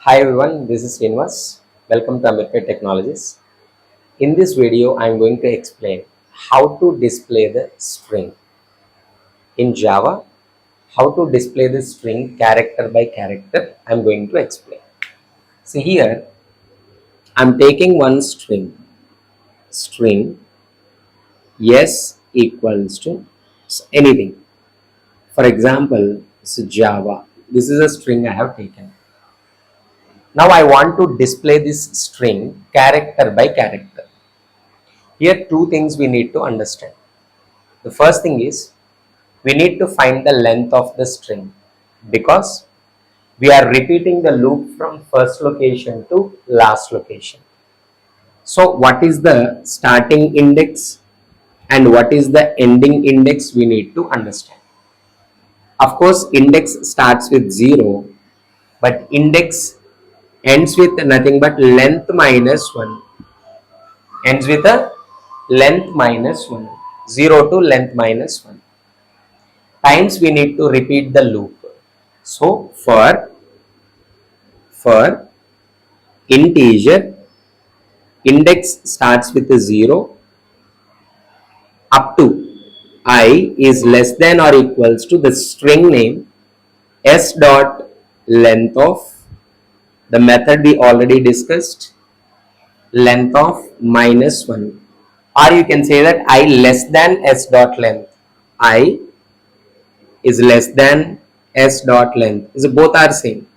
Hi everyone, this is Srinivas. Welcome to Ameerpet Technologies. In this video, I am going to explain how to display the string in Java. How to display the string character by character, I am going to explain. See here, I am taking one string yes equals to anything. For example, it's Java. This is a string I have taken. Now I want to display this string character by character. Here two things we need to understand. The first thing is we need to find the length of the string because we are repeating the loop from first location to last location. So what is the starting index and what is the ending index we need to understand. Of course, index starts with 0, but index ends with nothing but length minus 1. Ends with a length minus 1. 0 to length minus 1. Times we need to repeat the loop. So for integer, index starts with a 0 up to I is less than or equals to the string name s dot length of the method we already discussed, length of minus 1, or you can say that I less than s dot length. I is less than s dot length. So both are same.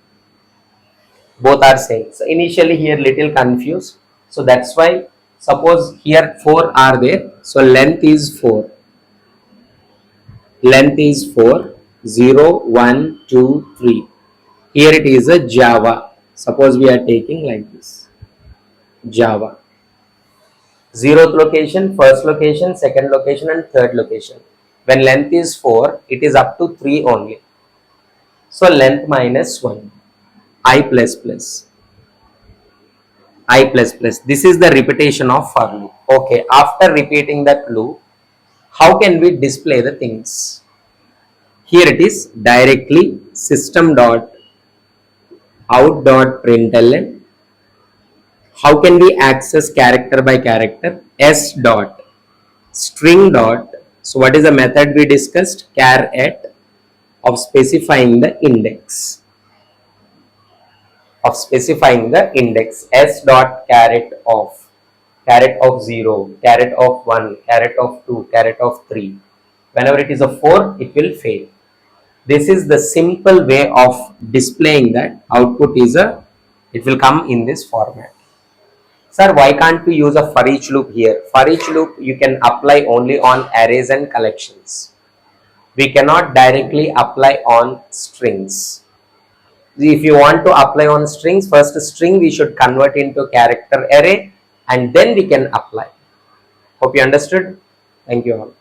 So initially here little confused. So that's why suppose here 4 are there. So length is 4. Length is 4. 0, 1, 2, 3. Here it is a Java. Suppose we are taking like this. Java. 0th location, first location, second location and third location. When length is 4, it is up to 3 only. So length minus 1. I plus plus. This is the repetition of for loop. Okay, after repeating that loop, how can we display the things? Here it is directly system dot out dot println. How can we access character by character? S dot string dot. So what is the method we discussed? Char at of specifying the index. S dot caret of 0, caret of 1, caret of 2, caret of 3. Whenever it is a 4, it will fail. This is the simple way of displaying that output is it will come in this format. Sir, why can't we use a for each loop here? For each loop you can apply only on arrays and collections. We cannot directly apply on strings. If you want to apply on strings, first string we should convert into character array and then we can apply. Hope you understood. Thank you all.